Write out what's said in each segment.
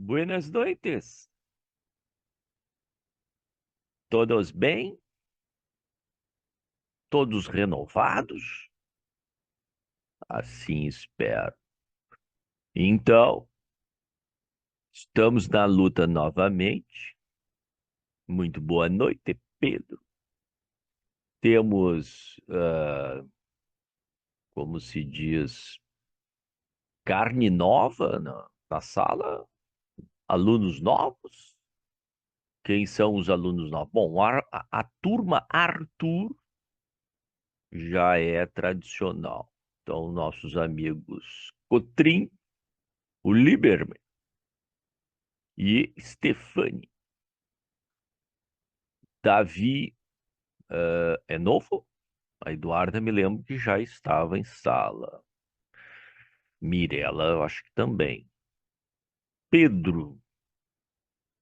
Buenas noites. Todos bem? Todos renovados? Assim espero. Então, estamos na luta novamente. Muito boa noite, Pedro. Temos, como se diz, carne nova na sala? Alunos novos? Quem são os alunos novos? Bom, a turma Arthur já é tradicional. Então, nossos amigos Cotrim, o Lieberman e Stefani. Davi, é novo? A Eduarda me lembro que já estava em sala. Mirela, eu acho que também. Pedro.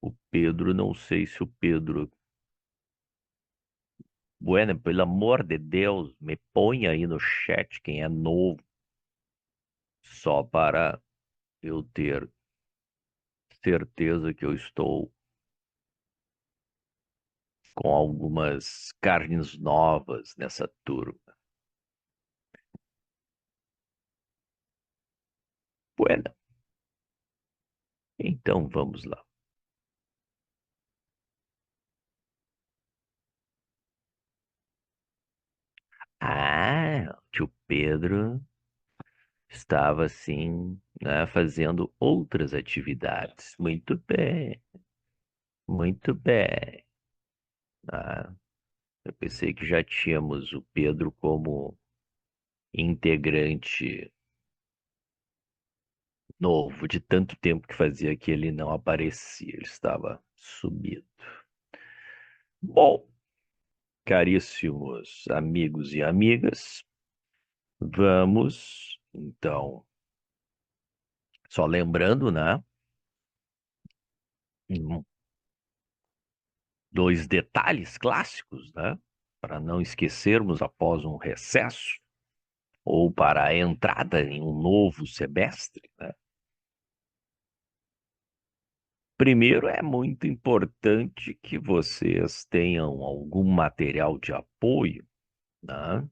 O Pedro, não sei se o Pedro. Bueno, pelo amor de Deus, me põe aí no chat quem é novo, só para eu ter certeza que eu estou com algumas carnes novas nessa turma. Bueno, então vamos lá. Ah, o tio Pedro estava assim, né, fazendo outras atividades. Muito bem, muito bem. Ah, eu pensei que já tínhamos o Pedro como integrante novo, de tanto tempo que fazia que ele não aparecia, ele estava sumido. Bom, caríssimos amigos e amigas, vamos então, só lembrando, né? Dois detalhes clássicos, né? Para não esquecermos após um recesso ou para a entrada em um novo semestre, né? Primeiro, é muito importante que vocês tenham algum material de apoio, né?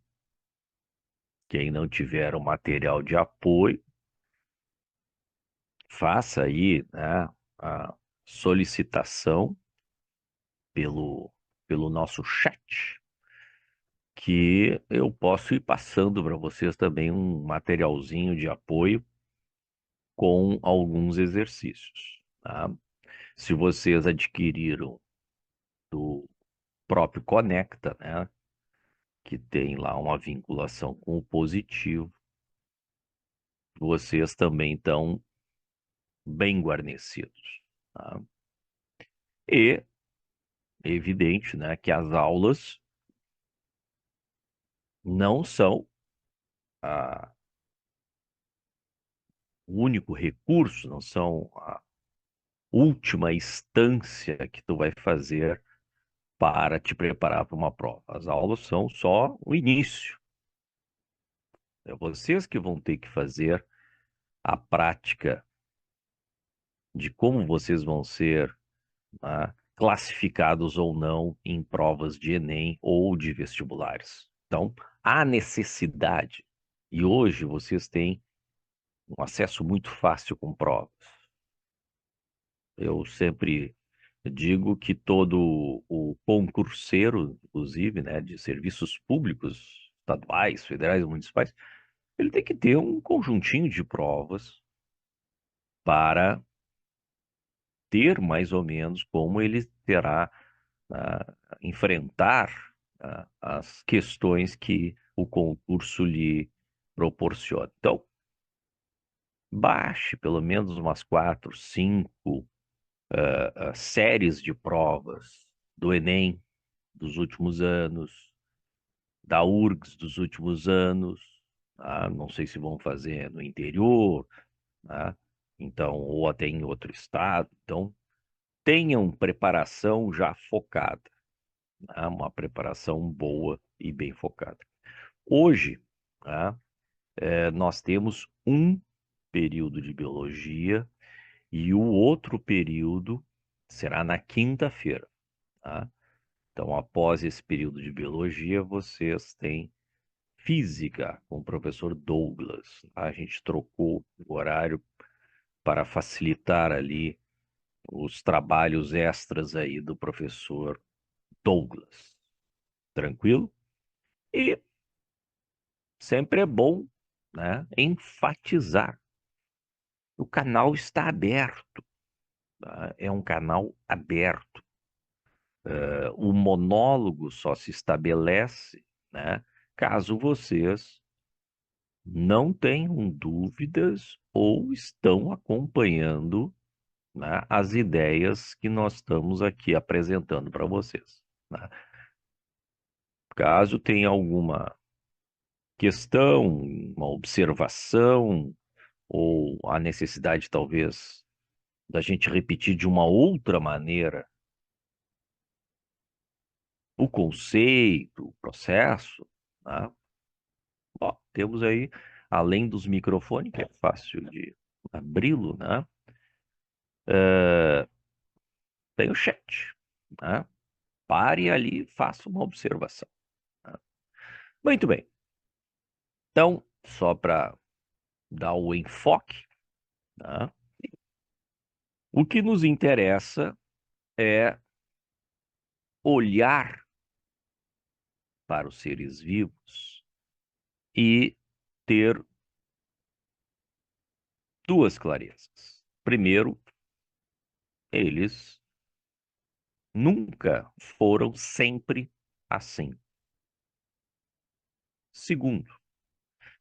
Quem não tiver um material de apoio, faça aí, né, a solicitação pelo, pelo nosso chat, que eu posso ir passando para vocês também um materialzinho de apoio com alguns exercícios, tá? Se vocês adquiriram do próprio Conecta, né, que tem lá uma vinculação com o positivo, vocês também estão bem guarnecidos, tá? E é evidente, né, que as aulas não são a, o único recurso, não são a última instância que tu vai fazer para te preparar para uma prova. As aulas são só o início. É vocês que vão ter que fazer a prática de como vocês vão ser, né, classificados ou não em provas de Enem ou de vestibulares. Então, há necessidade. E hoje vocês têm um acesso muito fácil com provas. Eu sempre digo que todo o concurseiro, inclusive, né, de serviços públicos, estaduais, federais e municipais, ele tem que ter um conjuntinho de provas para ter mais ou menos como ele terá enfrentar as questões que o concurso lhe proporciona. Então, baixe pelo menos umas quatro, cinco séries de provas do Enem dos últimos anos, da URGS dos últimos anos, tá? Não sei se vão fazer no interior, tá? Então, ou até em outro estado. Então, tenham preparação já focada, tá? Uma preparação boa e bem focada. Hoje, tá? Nós temos um período de biologia E o outro período será na quinta-feira, tá? Então, após esse período de biologia, vocês têm física com o professor Douglas, tá? A gente trocou o horário para facilitar ali os trabalhos extras aí do professor Douglas. Tranquilo? E sempre é bom, né, enfatizar. O canal está aberto, tá? É um canal aberto. O monólogo só se estabelece, né, caso vocês não tenham dúvidas ou estão acompanhando, né, as ideias que nós estamos aqui apresentando para vocês, né? Caso tenha alguma questão, uma observação ou a necessidade, talvez, da gente repetir de uma outra maneira o conceito, o processo, né? Ó, temos aí, além dos microfones, que é fácil de abri-lo, né? Tem o chat, né? Pare ali e faça uma observação, né? Muito bem. Então, só para dar o enfoque, né? O que nos interessa é olhar para os seres vivos e ter duas clarezas. Primeiro, eles nunca foram sempre assim. Segundo,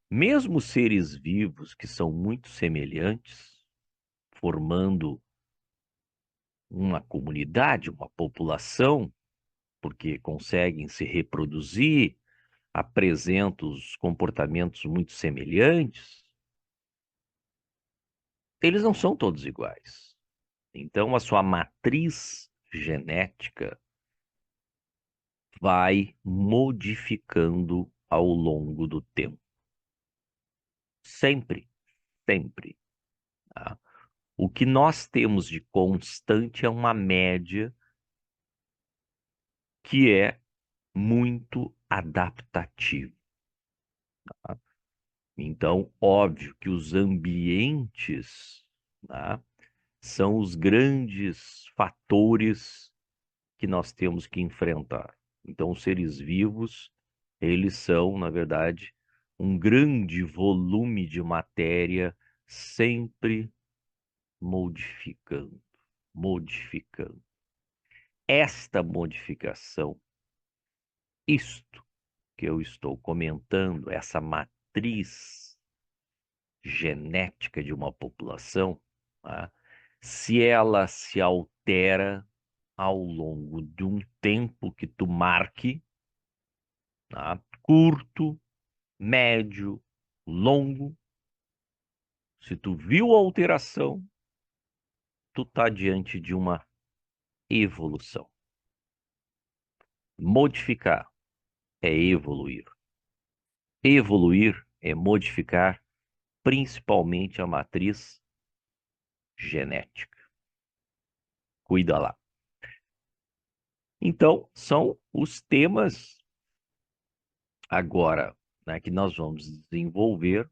mesmo seres vivos que são muito semelhantes, formando uma comunidade, uma população, porque conseguem se reproduzir, apresentam os comportamentos muito semelhantes, eles não são todos iguais. Então, a sua matriz genética vai modificando ao longo do tempo. Sempre, sempre, tá? O que nós temos de constante é uma média que é muito adaptativa, tá? Então, óbvio que os ambientes, tá, são os grandes fatores que nós temos que enfrentar. Então, os seres vivos, eles são, na verdade, um grande volume de matéria sempre modificando, modificando. Esta modificação, isto que eu estou comentando, essa matriz genética de uma população, tá? Se ela se altera ao longo de um tempo que tu marque, tá? Curto, médio, longo, se tu viu a alteração, tu está diante de uma evolução. Modificar é evoluir. Evoluir é modificar principalmente a matriz genética. Cuida lá. Então, são os temas agora, né, que nós vamos desenvolver,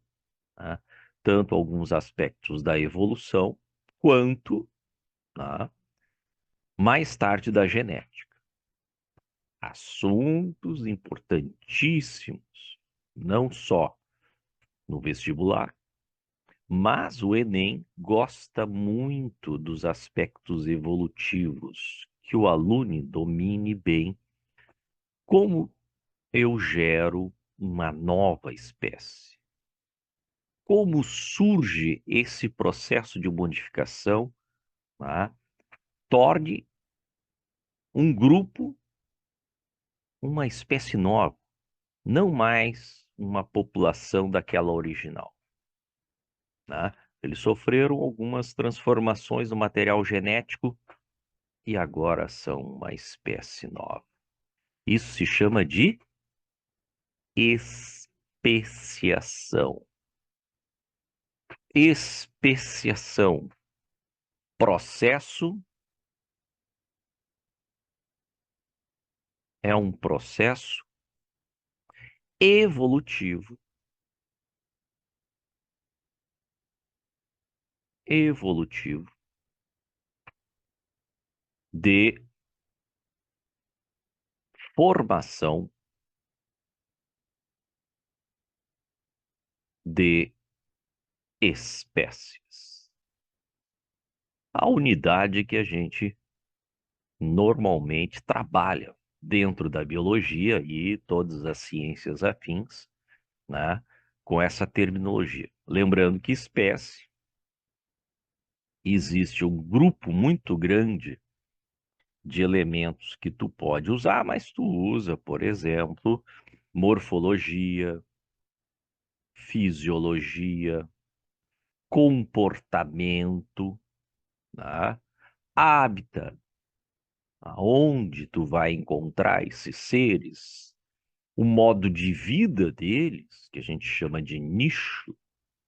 né, tanto alguns aspectos da evolução, quanto, né, mais tarde da genética. Assuntos importantíssimos, não só no vestibular, mas o Enem gosta muito dos aspectos evolutivos, que o aluno domine bem como eu gero uma nova espécie. Como surge esse processo de modificação, tá? Torne um grupo uma espécie nova, não mais uma população daquela original, tá? Eles sofreram algumas transformações no material genético e agora são uma espécie nova. Isso se chama de especiação. Especiação. processo é um processo evolutivo, evolutivo de formação de espécies. A unidade que a gente normalmente trabalha dentro da biologia e todas as ciências afins, né, com essa terminologia. Lembrando que espécie existe um grupo muito grande de elementos que tu pode usar, mas tu usa, por exemplo, morfologia, fisiologia, comportamento, né? Hábitat, aonde tu vai encontrar esses seres, o modo de vida deles, que a gente chama de nicho,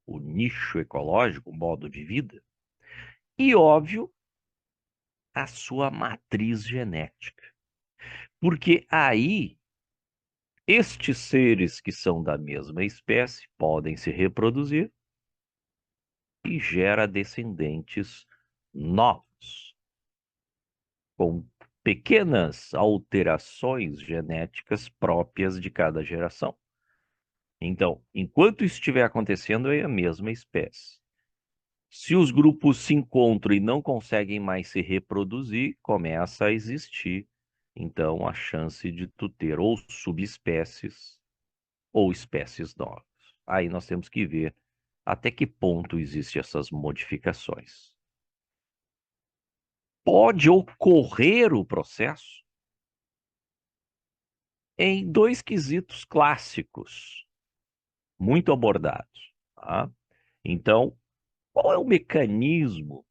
o nicho ecológico, o modo de vida, e, óbvio, a sua matriz genética. Porque aí, estes seres que são da mesma espécie podem se reproduzir e gera descendentes novos, com pequenas alterações genéticas próprias de cada geração. Então, enquanto isso estiver acontecendo, é a mesma espécie. Se os grupos se encontram e não conseguem mais se reproduzir, começa a existir, então, a chance de tu ter ou subespécies ou espécies novas. Aí nós temos que ver até que ponto existem essas modificações. Pode ocorrer o processo em dois quesitos clássicos, muito abordados, tá? Então, qual é o mecanismo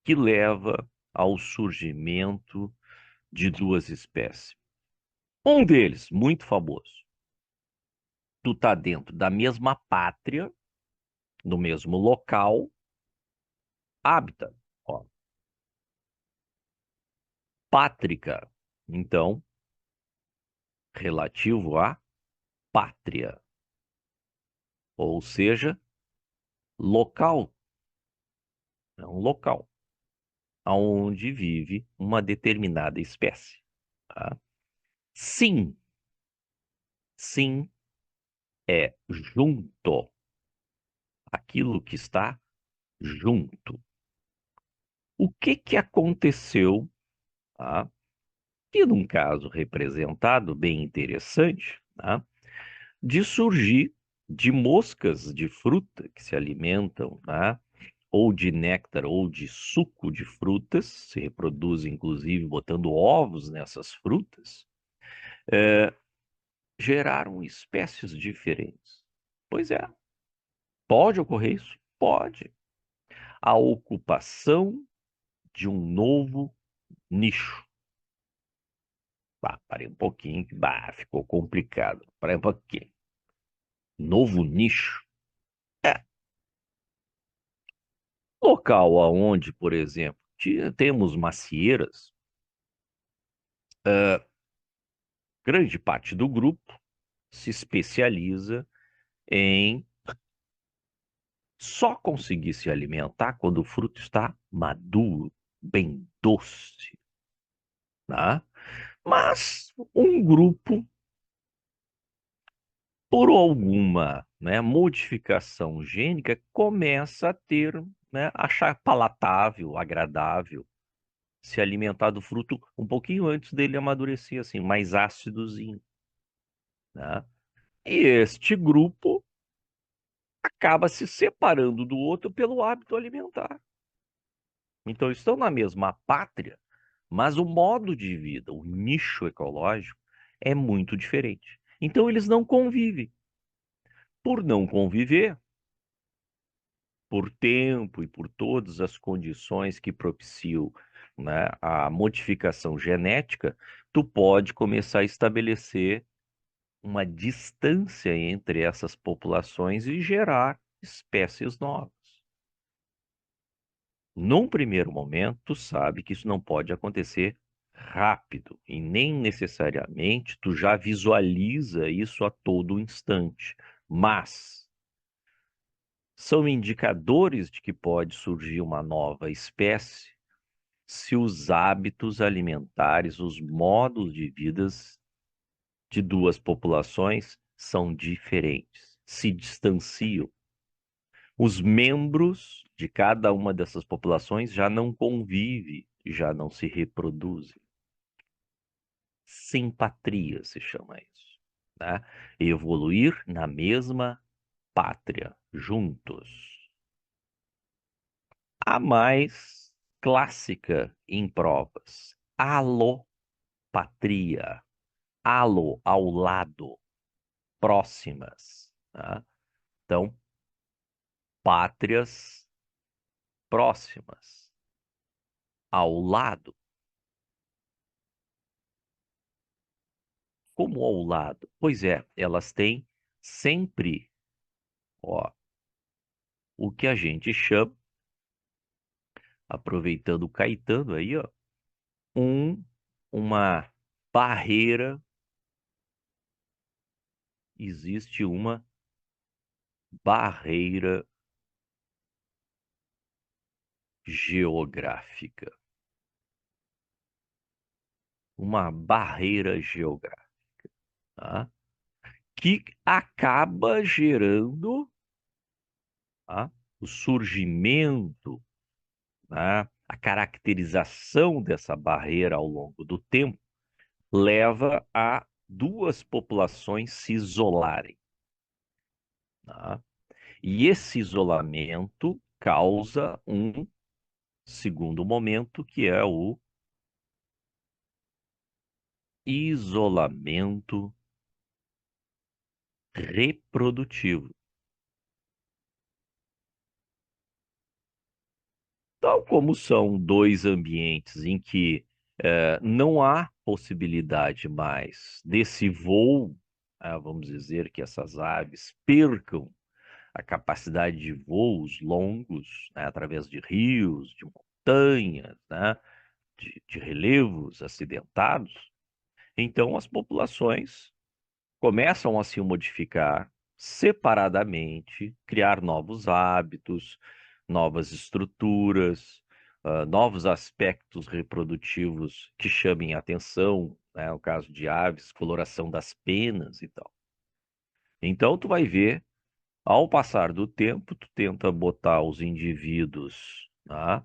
que leva ao surgimento de duas espécies? Um deles, muito famoso, tu tá dentro da mesma pátria, no mesmo local, hábitat, ó, pátrica, então, relativo à pátria, ou seja, local, é um local onde vive uma determinada espécie, tá? Sim, sim é junto, aquilo que está junto. O que que aconteceu, tá? E num caso representado bem interessante, tá? De surgir de moscas de fruta que se alimentam, tá? Ou de néctar ou de suco de frutas, se reproduzem inclusive botando ovos nessas frutas, geraram espécies diferentes. Pois é, pode ocorrer isso? Pode. A ocupação de um novo nicho. Bah, parei um pouquinho, bah, ficou complicado. Parei um pouquinho. Novo nicho. É, local aonde, por exemplo, temos macieiras, grande parte do grupo se especializa em só conseguir se alimentar quando o fruto está maduro, bem doce, tá? Mas um grupo, por alguma, né, modificação gênica, começa a ter, né, achar palatável, agradável, se alimentar do fruto um pouquinho antes dele amadurecer, assim, mais ácidozinho, né? E este grupo acaba se separando do outro pelo hábito alimentar. Então, estão na mesma pátria, mas o modo de vida, o nicho ecológico, é muito diferente. Então, eles não convivem. Por não conviver, por tempo e por todas as condições que propiciam, né, a modificação genética, tu pode começar a estabelecer uma distância entre essas populações e gerar espécies novas. Num primeiro momento, tu sabe que isso não pode acontecer rápido e nem necessariamente tu já visualiza isso a todo instante. Mas são indicadores de que pode surgir uma nova espécie se os hábitos alimentares, os modos de vida de duas populações são diferentes, se distanciam. Os membros de cada uma dessas populações já não convivem, já não se reproduzem. Simpatria se chama isso, né? Evoluir na mesma pátria, juntos. A mais clássica em provas, alopatria, alo, ao lado, próximas, tá? Então, pátrias próximas, ao lado. Como ao lado? Pois é, elas têm sempre, ó, o que a gente chama, aproveitando o Caetano aí, ó, um, uma barreira, existe uma barreira geográfica. Uma barreira geográfica, tá? Que acaba gerando, tá, o surgimento, né, a caracterização dessa barreira ao longo do tempo leva a duas populações se isolarem, tá? E esse isolamento causa um segundo momento, que é o isolamento reprodutivo. Tal como são dois ambientes em que não há possibilidade mais desse voo, vamos dizer que essas aves percam a capacidade de voos longos, né, através de rios, de montanhas, né, de relevos acidentados, então as populações começam a se modificar separadamente, criar novos hábitos, novas estruturas, novos aspectos reprodutivos que chamem a atenção, né? No caso de aves, coloração das penas e tal. Então, tu vai ver, ao passar do tempo, tu tenta botar os indivíduos, tá,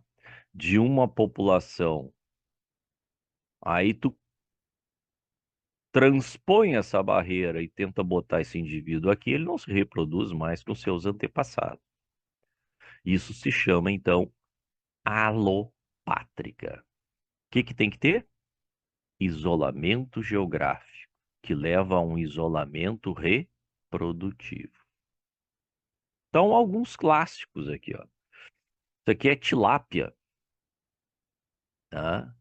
de uma população, aí tu transpõe essa barreira e tenta botar esse indivíduo aqui, ele não se reproduz mais com seus antepassados. Isso se chama, então, alopátrica. O que que tem que ter? Isolamento geográfico, que leva a um isolamento reprodutivo. Então, alguns clássicos aqui, ó. Isso aqui é tilápia, tá?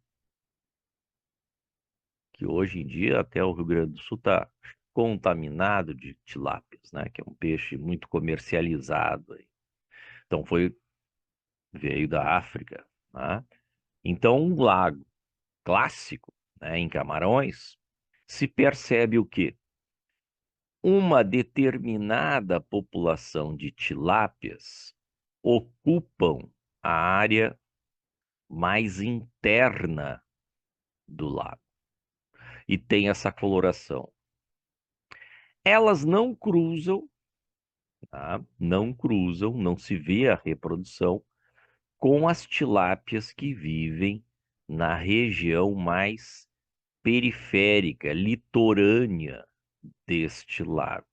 Que hoje em dia até o Rio Grande do Sul está contaminado de tilápias, né? Que é um peixe muito comercializado aí. Então veio da África, né? Então um lago clássico, né, em Camarões, se percebe o quê? Uma determinada população de tilápias ocupam a área mais interna do lago e tem essa coloração. Elas não cruzam, tá? Não cruzam, não se vê a reprodução com as tilápias que vivem na região mais periférica, litorânea deste lago,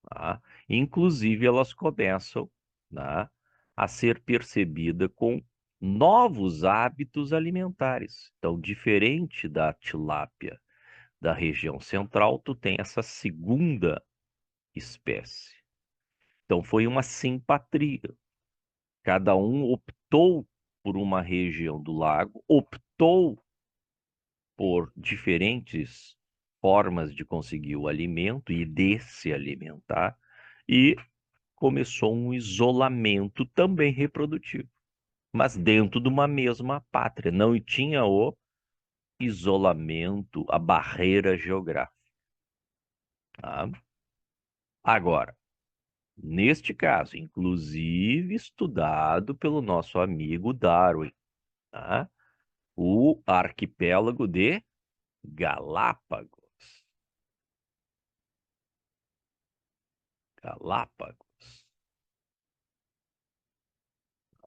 tá? Inclusive, elas começam, né, a ser percebidas com novos hábitos alimentares. Então, diferente da tilápia da região central, tu tem essa segunda espécie. Então, foi uma simpatria. Cada um optou por uma região do lago, optou por diferentes formas de conseguir o alimento e de se alimentar, e começou um isolamento também reprodutivo. mas dentro de uma mesma pátria. Não tinha o isolamento, a barreira geográfica. Tá? Agora, neste caso, inclusive estudado pelo nosso amigo Darwin, tá? O arquipélago de Galápagos. Galápagos.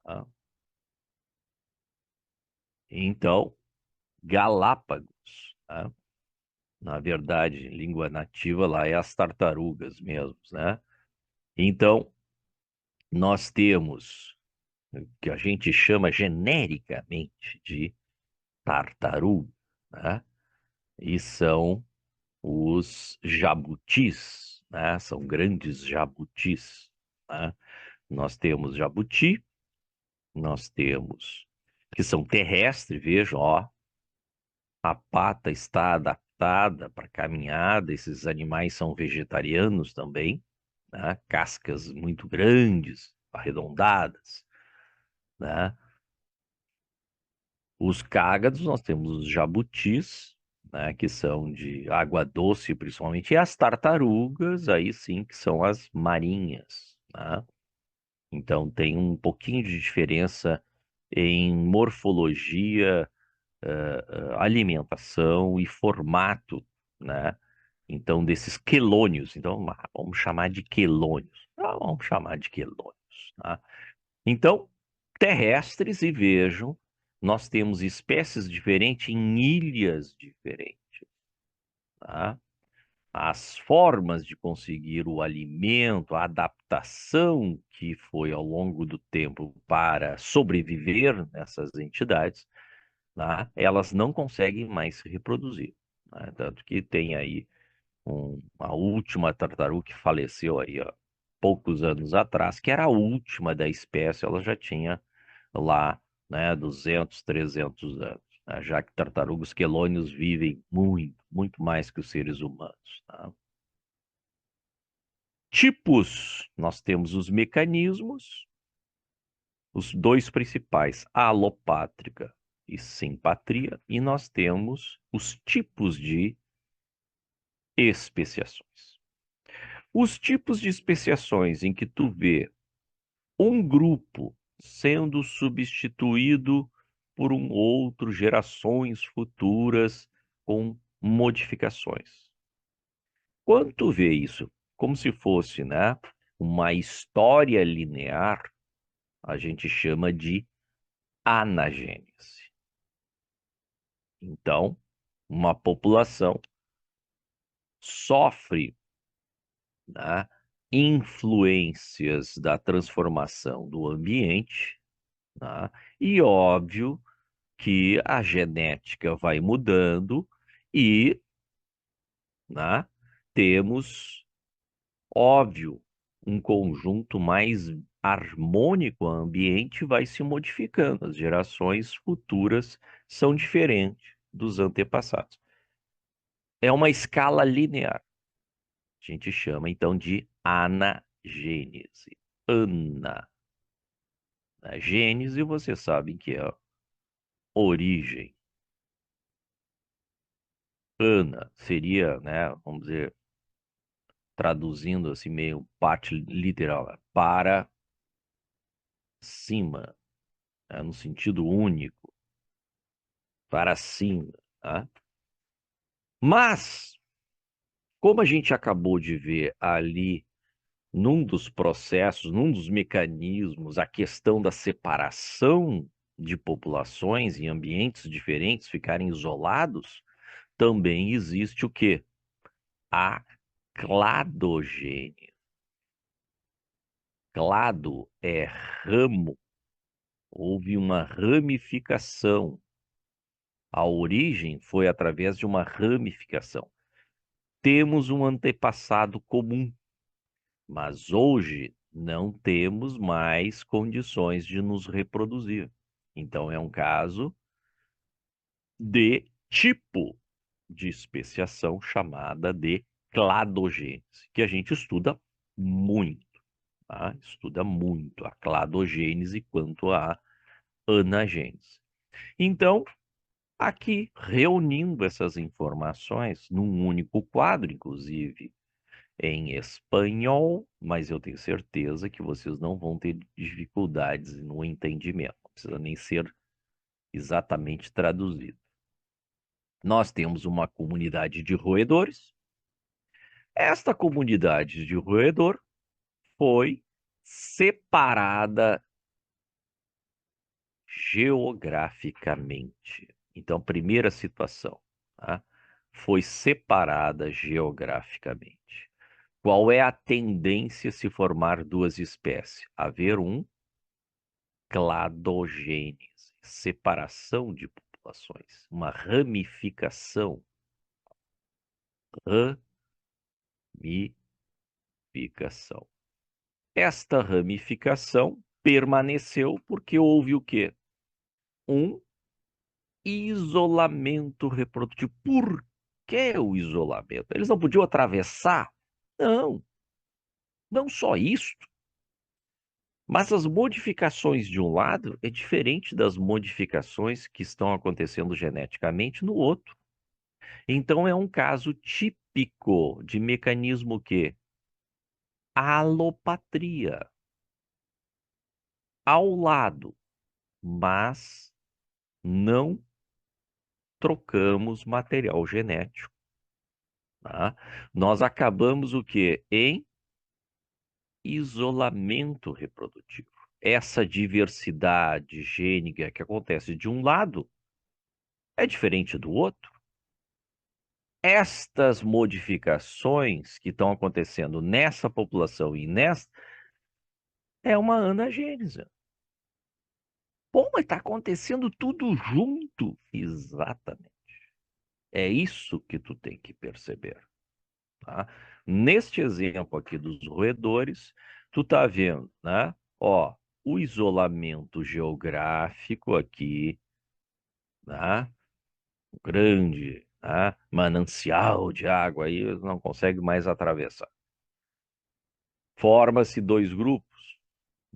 Tá? Então, Galápagos, tá? Na verdade, língua nativa lá é as tartarugas mesmo, né? Então, nós temos o que a gente chama genericamente de tartaruga, né? E são os jabutis, né? São grandes jabutis, né? Nós temos jabuti, nós temos que são terrestres, vejam, ó, a pata está adaptada para caminhada, esses animais são vegetarianos também, né? Cascas muito grandes, arredondadas, né? Os cágados, nós temos os jabutis, né, que são de água doce principalmente, e as tartarugas, aí sim, que são as marinhas, né? Então tem um pouquinho de diferença em morfologia, alimentação e formato, né? Então, desses quelônios, então vamos chamar de quelônios. Vamos chamar de quelônios, tá? Então, terrestres, e vejam, nós temos espécies diferentes em ilhas diferentes, tá? As formas de conseguir o alimento, a adaptação que foi ao longo do tempo para sobreviver nessas entidades, tá? Elas não conseguem mais se reproduzir, né? Tanto que tem aí a última tartaruga que faleceu aí, ó, poucos anos atrás, que era a última da espécie, ela já tinha lá, né, 200, 300 anos, né? Já que tartarugas quelônios vivem muito, muito mais que os seres humanos, tá? Tipos, nós temos os mecanismos, os dois principais, a alopátrica e simpatria, e nós temos os tipos de especiações. Os tipos de especiações em que tu vê um grupo sendo substituído por um outro, gerações futuras com modificações. Quando tu vê isso como se fosse, né, uma história linear, a gente chama de anagênese. Então, uma população sofre, né, influências da transformação do ambiente, tá? E óbvio que a genética vai mudando e, né, temos, óbvio, um conjunto mais harmônico, o ambiente vai se modificando, as gerações futuras são diferentes dos antepassados. É uma escala linear. A gente chama então de anagênese. Ana. A gênese, você sabe que é a origem. Ana seria, né, vamos dizer, traduzindo assim meio parte literal, né, para cima, né, no sentido único, para cima, tá? Mas, como a gente acabou de ver ali num dos processos, num dos mecanismos, a questão da separação de populações em ambientes diferentes ficarem isolados, também existe o quê? A cladogênese. Clado é ramo, houve uma ramificação. A origem foi através de uma ramificação. Temos um antepassado comum, mas hoje não temos mais condições de nos reproduzir. Então, é um caso de tipo de especiação chamada de cladogênese, que a gente estuda muito, tá? Estuda muito a cladogênese quanto a anagênese. Então, aqui, reunindo essas informações num único quadro, inclusive em espanhol, mas eu tenho certeza que vocês não vão ter dificuldades no entendimento. Não precisa nem ser exatamente traduzido. Nós temos uma comunidade de roedores. Esta comunidade de roedor foi separada geograficamente. Então, primeira situação, tá? Foi separada geograficamente. Qual é a tendência se formar duas espécies? Haver um cladogênese, separação de populações, uma ramificação. Ramificação. Esta ramificação permaneceu porque houve o quê? Um isolamento reprodutivo. Por que o isolamento? Eles não podiam atravessar? Não, não só isso. Mas as modificações de um lado é diferente das modificações que estão acontecendo geneticamente no outro. Então é um caso típico de mecanismo que alopatria ao lado, mas não trocamos material genético, tá? Nós acabamos o quê? Em isolamento reprodutivo. Essa diversidade gênica que acontece de um lado é diferente do outro. Estas modificações que estão acontecendo nessa população e nessa é uma anagênese. Pô, mas está acontecendo tudo junto. Exatamente. É isso que tu tem que perceber, tá? Neste exemplo aqui dos roedores, tu tá vendo, né? Ó, o isolamento geográfico aqui, né? Grande, né? Manancial de água aí, não consegue mais atravessar. Forma-se dois grupos,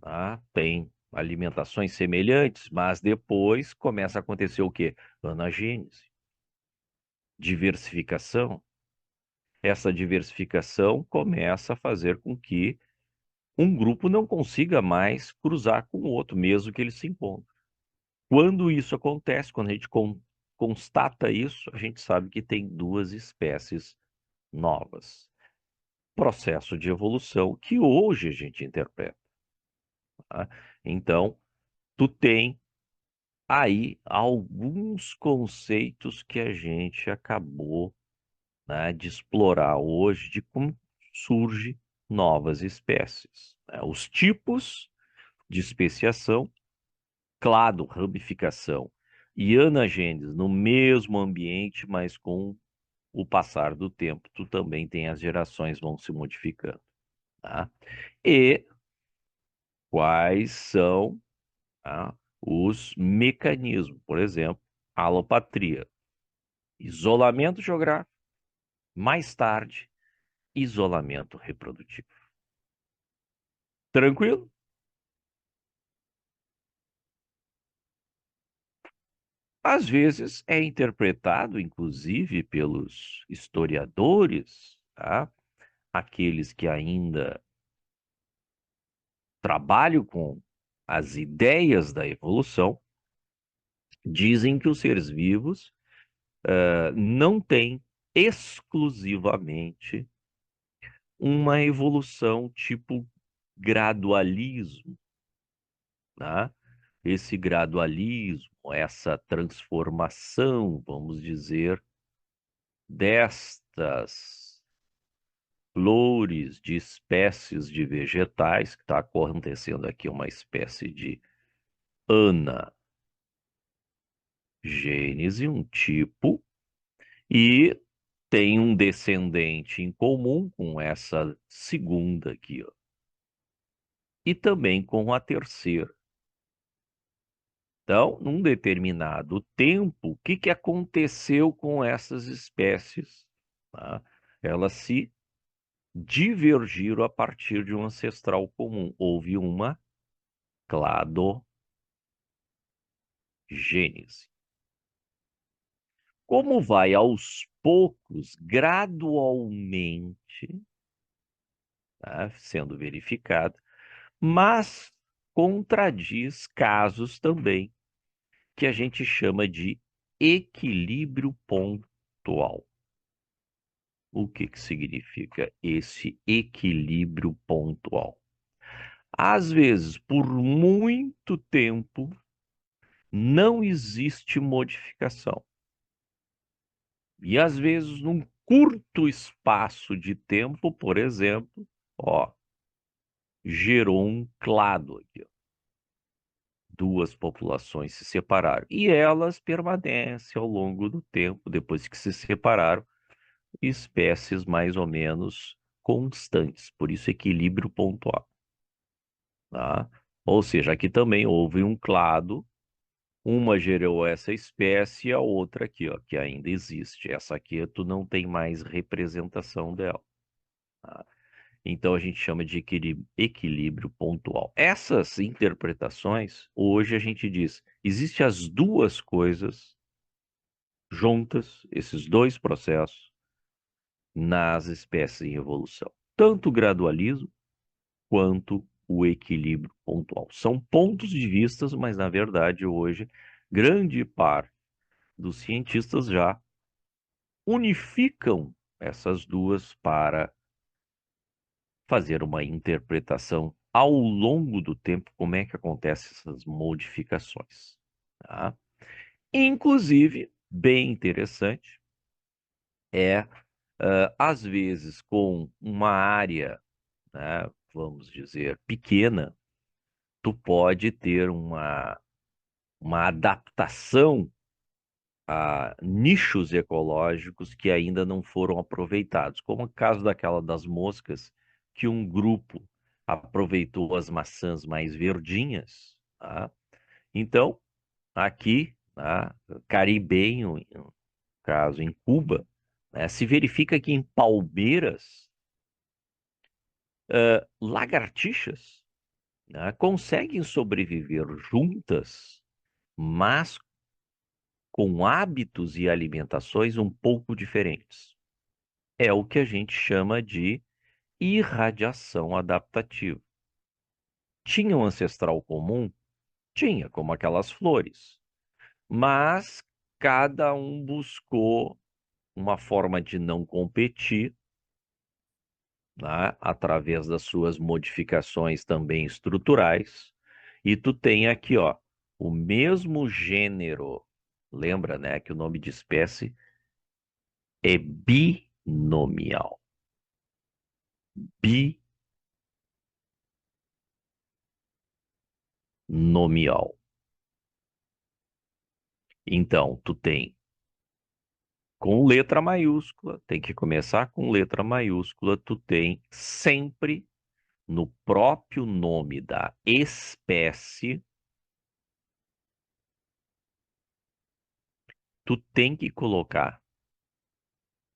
tá? Tem alimentações semelhantes, mas depois começa a acontecer o quê? Anagênese, diversificação. Essa diversificação começa a fazer com que um grupo não consiga mais cruzar com o outro, mesmo que eles se encontrem. Quando isso acontece, quando a gente constata isso, a gente sabe que tem duas espécies novas. Processo de evolução que hoje a gente interpreta, tá? Então, tu tem aí alguns conceitos que a gente acabou, né, de explorar hoje de como surge novas espécies, né? Os tipos de especiação, clado, ramificação e anagênese no mesmo ambiente, mas com o passar do tempo, tu também tem as gerações vão se modificando, tá? E quais são, tá, os mecanismos, por exemplo, alopatria, isolamento geográfico, mais tarde, isolamento reprodutivo. Tranquilo? Às vezes é interpretado, inclusive, pelos historiadores, tá? Aqueles que ainda trabalham com as ideias da evolução, dizem que os seres vivos não têm exclusivamente uma evolução tipo gradualismo, tá? Esse gradualismo, essa transformação, vamos dizer, destas flores de espécies de vegetais, que está acontecendo aqui uma espécie de anagênese, um tipo, e tem um descendente em comum com essa segunda aqui, ó, e também com a terceira. Então, num determinado tempo, o que que aconteceu com essas espécies, tá? Elas se divergiram a partir de um ancestral comum. Houve uma cladogênese. gênese. Como vai aos poucos, gradualmente, tá, sendo verificado, mas contradiz casos também que a gente chama de equilíbrio pontual. O que que significa esse equilíbrio pontual? Às vezes, por muito tempo, não existe modificação. E às vezes, num curto espaço de tempo, por exemplo, ó, gerou um clado aqui, ó. Duas populações se separaram. E elas permanecem ao longo do tempo, depois que se separaram, espécies mais ou menos constantes. Por isso, equilíbrio pontual. Tá? Ou seja, aqui também houve um clado, uma gerou essa espécie e a outra aqui, ó, que ainda existe. Essa aqui tu não tem mais representação dela. Tá? Então a gente chama de equilíbrio pontual. Essas interpretações, hoje a gente diz, existem as duas coisas juntas, esses dois processos, nas espécies em evolução. Tanto o gradualismo quanto o equilíbrio pontual. São pontos de vista, mas na verdade hoje grande parte dos cientistas já unificam essas duas para fazer uma interpretação ao longo do tempo como é que acontecem essas modificações, tá? Inclusive, bem interessante, é às vezes com uma área, né, vamos dizer, pequena, tu pode ter uma adaptação a nichos ecológicos que ainda não foram aproveitados, como o caso daquela das moscas, que um grupo aproveitou as maçãs mais verdinhas, tá? Então, aqui, tá, caribenho, no caso em Cuba, né, se verifica que em palmeiras, lagartixas, né, conseguem sobreviver juntas, mas com hábitos e alimentações um pouco diferentes. É o que a gente chama de irradiação adaptativa. Tinha um ancestral comum? Tinha, como aquelas flores. Mas cada um buscou uma forma de não competir, né, através das suas modificações também estruturais. E tu tem aqui, ó, o mesmo gênero. Lembra, né, que o nome de espécie é binomial. Binomial. Então, tu tem com letra maiúscula, tem que começar com letra maiúscula, tu tem sempre no próprio nome da espécie, tu tem que colocar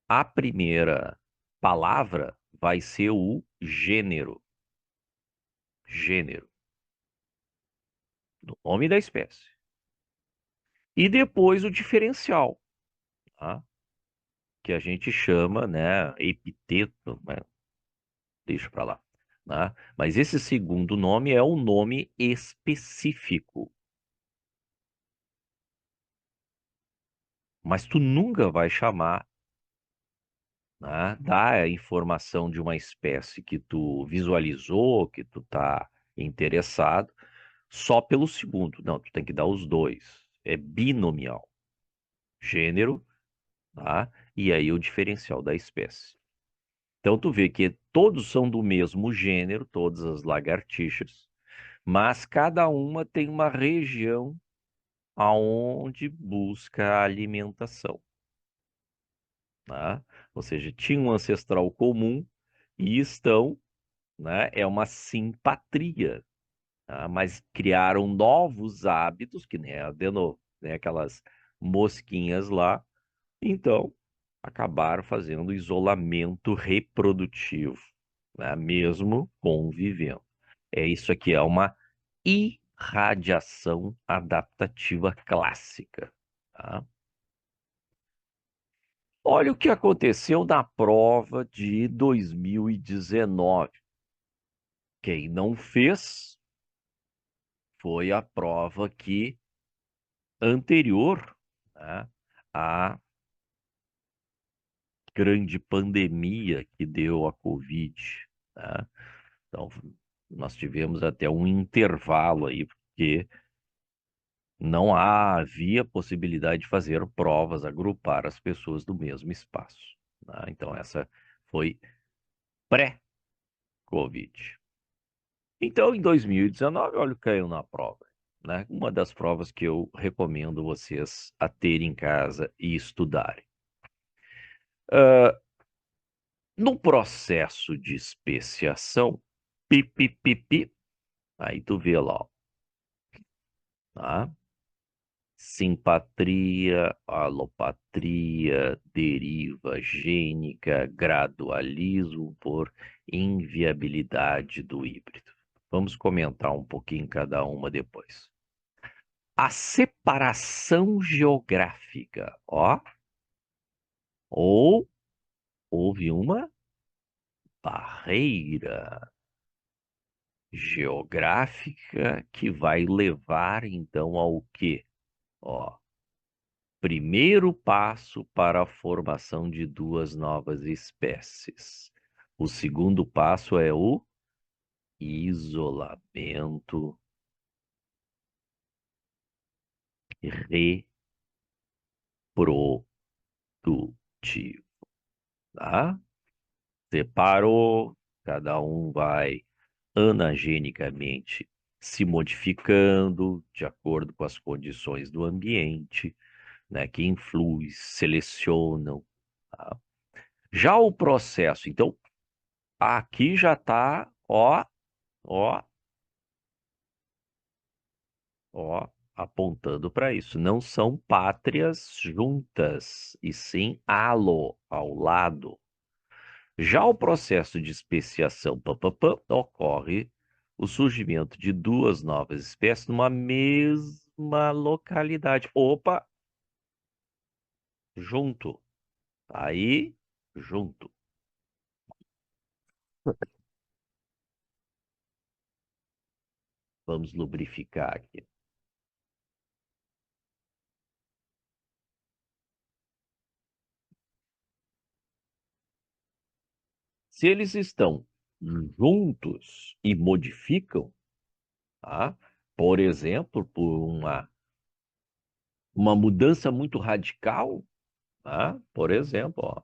a primeira palavra vai ser o gênero. Gênero, no nome da espécie. E depois o diferencial, tá? Que a gente chama, né, epiteto, né? Deixa para lá, né? Mas esse segundo nome é um nome específico. Mas tu nunca vai chamar, né, da informação de uma espécie que tu visualizou, que tu tá interessado, só pelo segundo. Não, tu tem que dar os dois. É binomial. Gênero, tá? E aí o diferencial da espécie. Então tu vê que todos são do mesmo gênero, todas as lagartixas, mas cada uma tem uma região aonde busca a alimentação, tá? Ou seja, tinha um ancestral comum e estão, né? É uma simpatria, tá? Mas criaram novos hábitos, que nem de novo, né? Aquelas mosquinhas lá, então acabaram fazendo isolamento reprodutivo, né? Mesmo convivendo. É isso aqui, é uma radiação adaptativa clássica. Tá? Olha o que aconteceu na prova de 2019. Quem não fez foi a prova que anterior, né, à grande pandemia que deu a Covid, né? Então, nós tivemos até um intervalo aí, porque não havia possibilidade de fazer provas, agrupar as pessoas do mesmo espaço, né? Então, essa foi pré-Covid. Então, em 2019, olha o que caiu na prova, né? Uma das provas que eu recomendo vocês a terem em casa e estudarem. No processo de especiação, pipipipi, aí tu vê lá, ó, tá? Simpatria, alopatria, deriva gênica, gradualismo por inviabilidade do híbrido. Vamos comentar um pouquinho cada uma depois. A separação geográfica, ó, ou houve uma barreira geográfica que vai levar então ao quê? Ó, primeiro passo para a formação de duas novas espécies. O segundo passo é o isolamento reprodutivo, tá? Separou, cada um vai anagenicamente se modificando de acordo com as condições do ambiente, né, que influem, selecionam, tá? Já o processo, então, aqui já está, ó, apontando para isso. Não são pátrias juntas, e sim ao lado. Já o processo de especiação ocorre o surgimento de duas novas espécies numa mesma localidade. Opa, junto. Aí, junto. Vamos lubrificar aqui. Se eles estão juntos e modificam, tá? Por exemplo, por uma mudança muito radical, tá? Por exemplo, ó,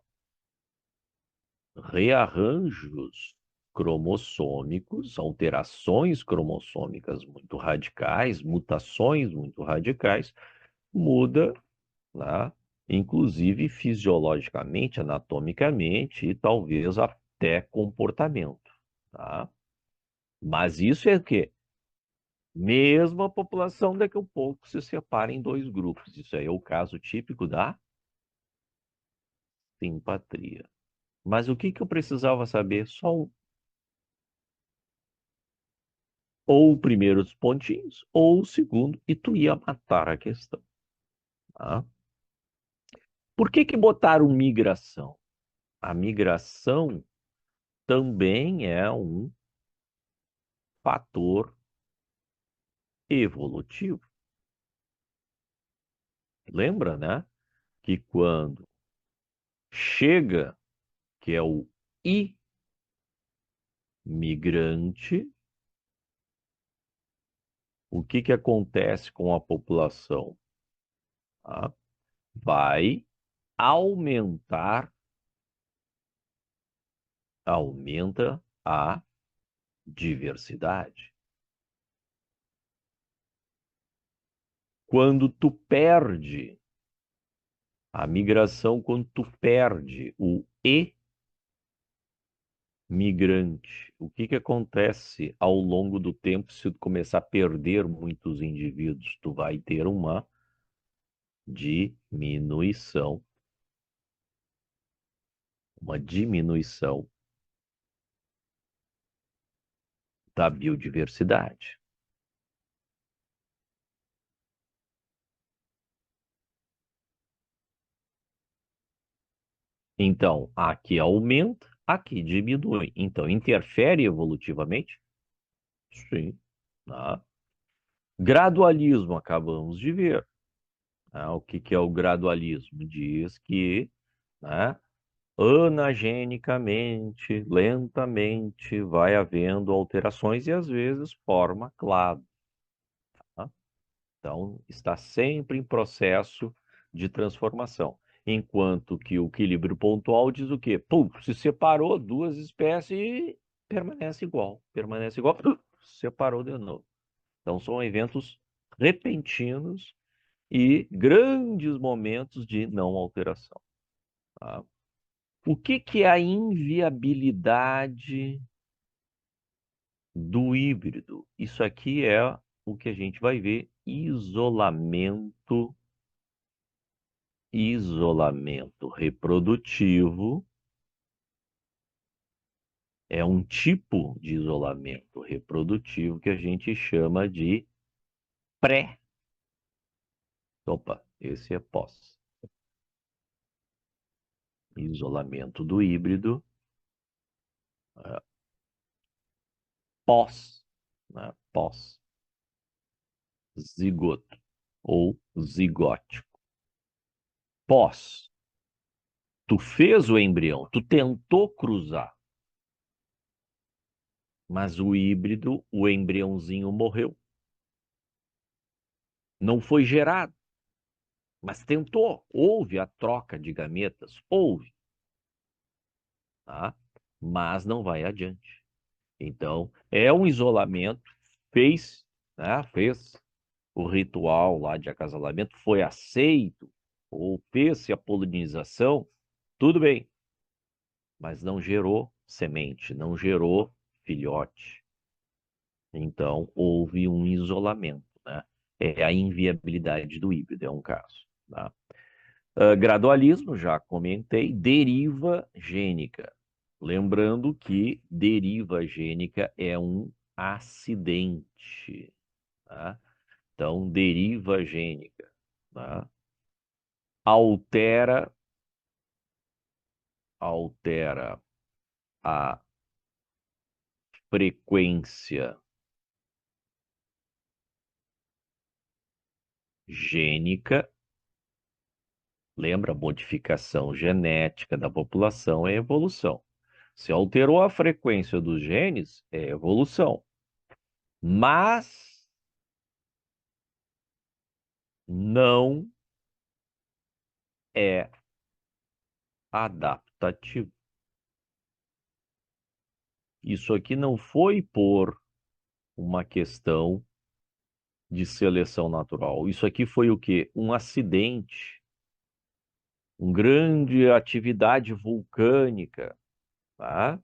rearranjos cromossômicos, alterações cromossômicas muito radicais, mutações muito radicais, muda, né? Inclusive fisiologicamente, anatomicamente e talvez até comportamento, tá? Mas isso é o quê? Mesmo a população daqui a um pouco se separa em dois grupos. Isso aí é o caso típico da simpatria. Mas o que que eu precisava saber? Só ou o primeiro dos pontinhos, ou o segundo, e tu ia matar a questão. Tá? Por que que botaram migração? A migração também é um fator evolutivo. Lembra, né? Que quando chega, que é o imigrante, o que que acontece com a população? Tá? Vai aumentar, aumenta a diversidade. Quando tu perde a migração, quando tu perde o migrante, o que que acontece ao longo do tempo se tu começar a perder muitos indivíduos? Tu vai ter uma diminuição, uma diminuição da biodiversidade. Então, aqui aumenta, aqui diminui. Então, interfere evolutivamente? Sim. Tá? Gradualismo, acabamos de ver. Né? O que que é o gradualismo? Diz que, né, anagenicamente, lentamente, vai havendo alterações e às vezes forma clado. Tá? Então, está sempre em processo de transformação. Enquanto que o equilíbrio pontual diz o quê? Pum, se separou duas espécies e permanece igual, separou de novo. Então, são eventos repentinos e grandes momentos de não alteração. Tá? O que que é a inviabilidade do híbrido? Isso aqui é o que a gente vai ver: isolamento reprodutivo. É um tipo de isolamento reprodutivo que a gente chama de pré. Opa, esse é pós. Isolamento do híbrido, é, pós, né? Pós, zigoto ou zigótico. Pós, tu fez o embrião, tu tentou cruzar, mas o híbrido, o embriãozinho morreu. Não foi gerado, mas tentou. Houve a troca de gametas, houve, tá? Mas não vai adiante. Então, é um isolamento, fez, né? Fez o ritual lá de acasalamento, foi aceito, ou fez-se a polinização, tudo bem, mas não gerou semente, não gerou filhote. Então, houve um isolamento, né? É a inviabilidade do híbrido, é um caso. Tá? Gradualismo, já comentei, deriva gênica. Lembrando que deriva gênica é um acidente. Tá? Então, deriva gênica, tá? Altera, altera a frequência gênica. Lembra, a modificação genética da população é evolução. Se alterou a frequência dos genes, é evolução. Mas não é adaptativo. Isso aqui não foi por uma questão de seleção natural. Isso aqui foi o quê? Um acidente, uma grande atividade vulcânica, tá?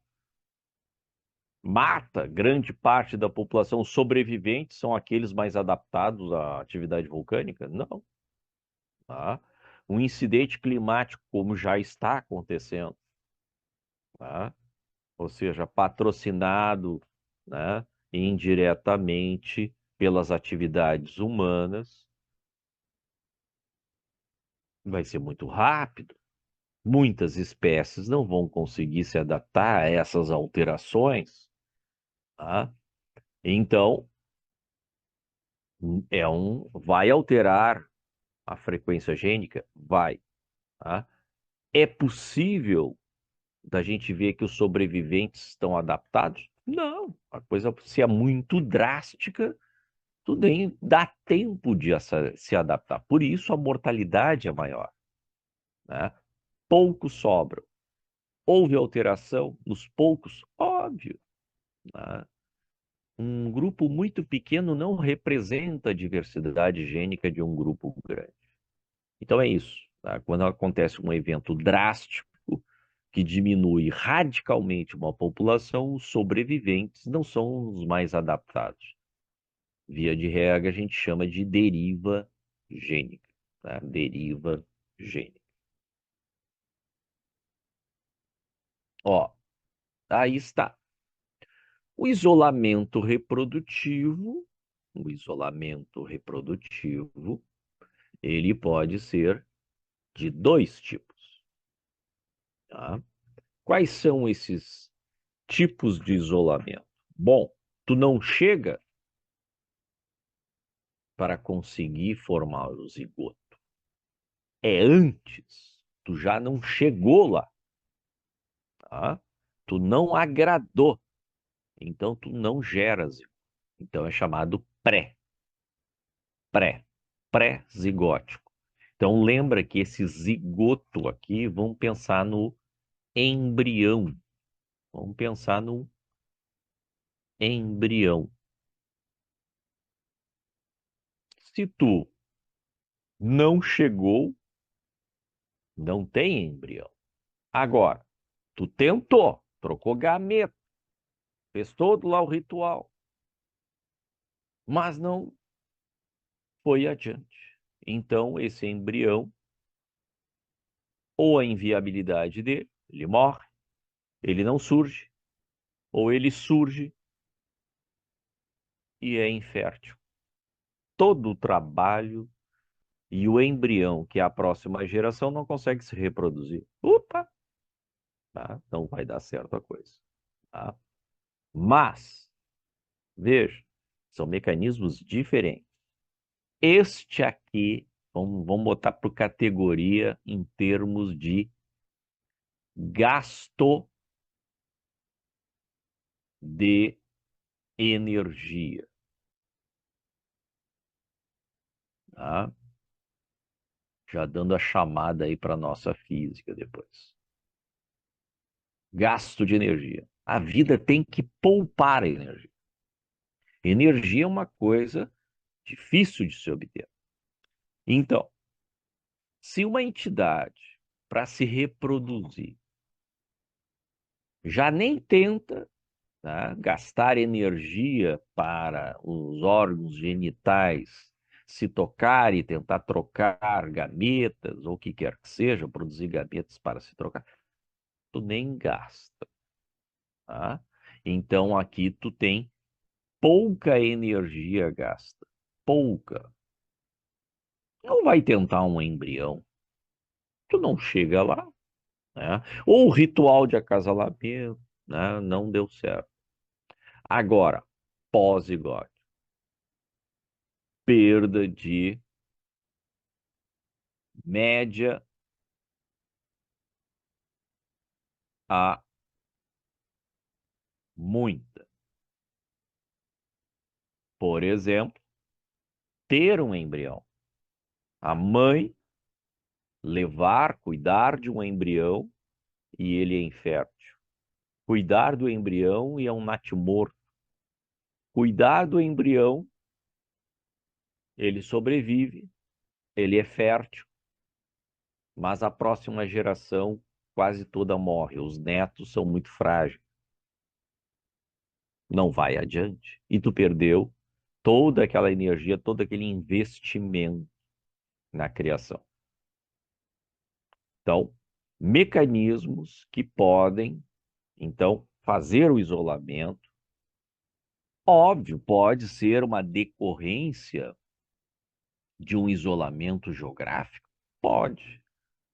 Mata grande parte da população. Os sobreviventes são aqueles mais adaptados à atividade vulcânica? Não, tá? Um incidente climático, como já está acontecendo, tá? Ou seja, patrocinado, né, indiretamente pelas atividades humanas, vai ser muito rápido. Muitas espécies não vão conseguir se adaptar a essas alterações, tá? Então, vai alterar a frequência gênica? Vai, tá? É possível da gente ver que os sobreviventes estão adaptados? Não. A coisa, se é muito drástica, tudo bem, dá tempo de se adaptar. Por isso a mortalidade é maior, né? Poucos sobram. Houve alteração nos poucos? Óbvio, né? Um grupo muito pequeno não representa a diversidade gênica de um grupo grande. Então é isso, tá? Quando acontece um evento drástico que diminui radicalmente uma população, os sobreviventes não são os mais adaptados. Via de regra, a gente chama de deriva gênica, tá? Deriva gênica. Ó, aí está. O isolamento reprodutivo, ele pode ser de dois tipos. Tá? Quais são esses tipos de isolamento? Bom, tu não chega para conseguir formar o zigoto. É antes. Tu já não chegou lá, tá? Tu não agradou. Então tu não gera zigoto. Então é chamado pré, pré-zigótico. Então lembra que esse zigoto aqui, vamos pensar no embrião. Vamos pensar no embrião. Se tu não chegou, não tem embrião. Agora, tu tentou, trocou gameta, fez todo lá o ritual, mas não foi adiante. Então, esse embrião, ou a inviabilidade dele, ele morre, ele não surge, ou ele surge e é infértil. Todo o trabalho e o embrião, que é a próxima geração, não consegue se reproduzir. Opa! Tá? Não vai dar certo a coisa. Tá? Mas, veja, são mecanismos diferentes. Este aqui, vamos botar por categoria em termos de gasto de energia. Tá? Já dando a chamada aí para nossa física depois. Gasto de energia. A vida tem que poupar energia. Energia é uma coisa difícil de se obter. Então, se uma entidade, para se reproduzir, já nem tenta, tá, gastar energia para os órgãos genitais se tocar e tentar trocar gametas, ou o que quer que seja, produzir gametas para se trocar, tu nem gasta. Tá? Então aqui tu tem pouca energia gasta. Pouca. Não vai tentar um embrião. Tu não chega lá, né? Ou o ritual de acasalamento, né? Não deu certo. Agora, pós-zigote, perda de média a muita. Por exemplo, ter um embrião. A mãe levar, cuidar de um embrião e ele é infértil. Cuidar do embrião e é um natimorto. Cuidar do embrião, ele sobrevive, ele é fértil, mas a próxima geração quase toda morre. Os netos são muito frágeis. Não vai adiante. E tu perdeu toda aquela energia, todo aquele investimento na criação. Então, mecanismos que podem, então, fazer o isolamento. Óbvio, pode ser uma decorrência de um isolamento geográfico? Pode,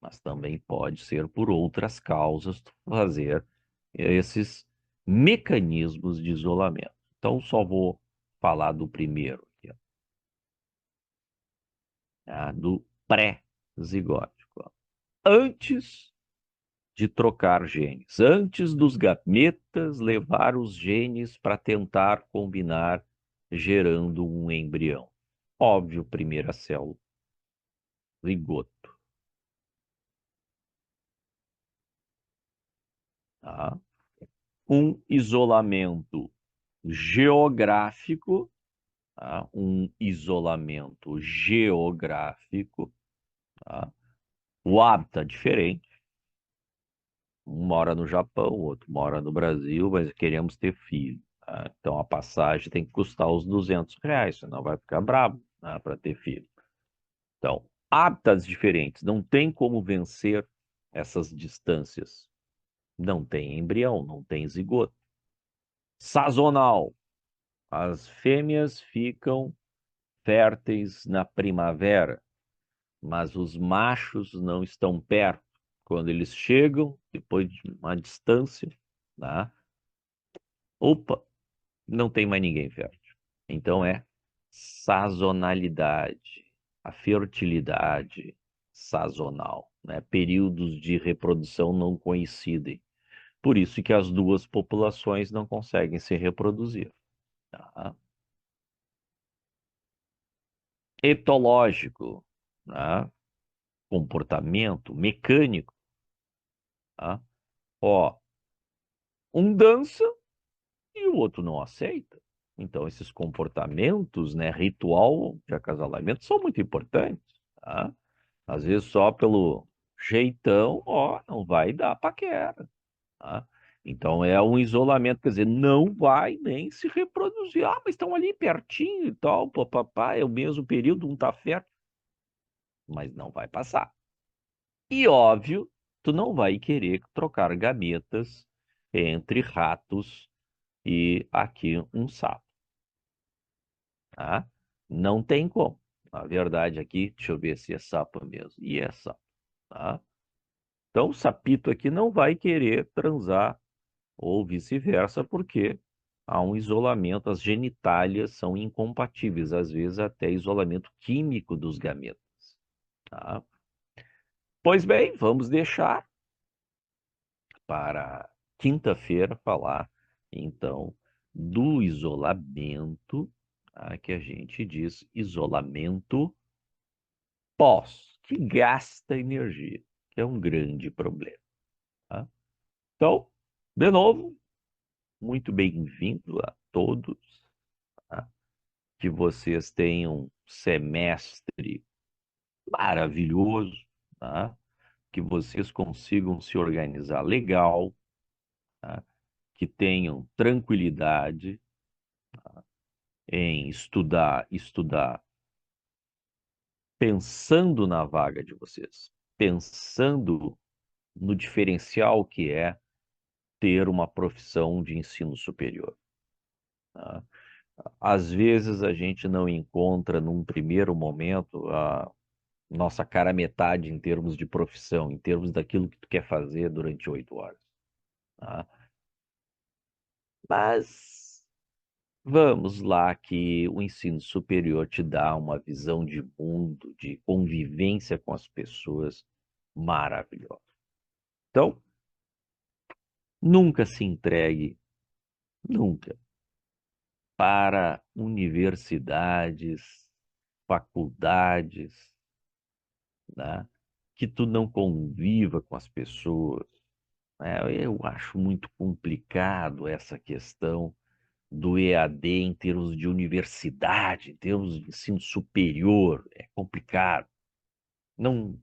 mas também pode ser por outras causas fazer esses mecanismos de isolamento. Então, só vou falar do primeiro, aqui, ó, tá? Do pré-zigótico. Ó. Antes de trocar genes, antes dos gametas levar os genes para tentar combinar, gerando um embrião. Óbvio, primeira célula, zigoto. Tá? Um isolamento geográfico, tá? Um isolamento geográfico, tá? O hábito é diferente. Um mora no Japão, o outro mora no Brasil, mas queremos ter filho. Tá? Então a passagem tem que custar os R$ 200, senão vai ficar brabo, né, para ter filho. Então, hábitats diferentes, não tem como vencer essas distâncias. Não tem embrião, não tem zigoto. Sazonal. As fêmeas ficam férteis na primavera, mas os machos não estão perto. Quando eles chegam, depois de uma distância, tá? Opa, não tem mais ninguém fértil. Então é sazonalidade, a fertilidade sazonal, né? Períodos de reprodução não coincidem. Por isso que as duas populações não conseguem se reproduzir. Tá? Etológico, né? Comportamento mecânico. Tá? Ó, um dança e o outro não aceita. Então, esses comportamentos, né, ritual de acasalamento são muito importantes, tá? Às vezes só pelo jeitão, ó, não vai dar paquera, tá? Então é um isolamento, quer dizer, não vai nem se reproduzir. Ah, mas estão ali pertinho e tal, papapá, é o mesmo período, um tá fértil, mas não vai passar. E óbvio, tu não vai querer trocar gametas entre ratos e aqui um sapo, tá? Não tem como. Na verdade, aqui, deixa eu ver se é sapo mesmo. E é sapo, tá? Então, o sapito aqui não vai querer transar ou vice-versa, porque há um isolamento, as genitálias são incompatíveis, às vezes até isolamento químico dos gametas, tá? Pois bem, vamos deixar para quinta-feira falar, então, do isolamento, tá? Que a gente diz isolamento pós, que gasta energia, que é um grande problema, tá? Então, de novo, muito bem-vindo a todos, tá? Que vocês tenham um semestre maravilhoso, tá? Que vocês consigam se organizar legal, tá? Que tenham tranquilidade em estudar pensando na vaga de vocês, pensando no diferencial que é ter uma profissão de ensino superior, tá? Às vezes a gente não encontra, num primeiro momento, a nossa cara metade em termos de profissão, em termos daquilo que tu quer fazer durante 8 horas, tá? Mas vamos lá que o ensino superior te dá uma visão de mundo, de convivência com as pessoas maravilhosa. Então, nunca se entregue, nunca, para universidades, faculdades, né, que tu não conviva com as pessoas, né? Eu acho muito complicado essa questão do EAD em termos de universidade, em termos de ensino superior. É complicado. Não,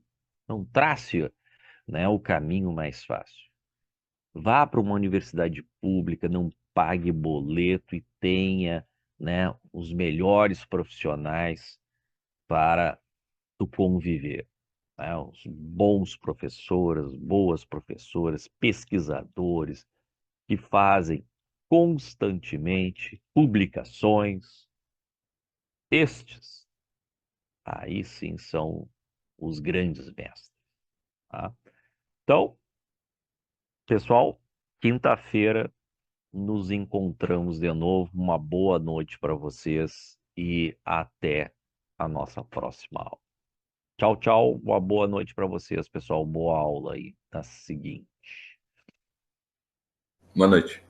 não trace, né, o caminho mais fácil. Vá para uma universidade pública, não pague boleto e tenha, né, os melhores profissionais para tu conviver, né? Os bons professores, boas professoras, pesquisadores que fazem constantemente publicações. Estes, aí sim são os grandes mestres, tá? Então, pessoal, quinta-feira nos encontramos de novo. Uma boa noite para vocês e até a nossa próxima aula. Tchau, tchau. Uma boa noite para vocês, pessoal. Boa aula aí. Tá seguinte. Boa noite.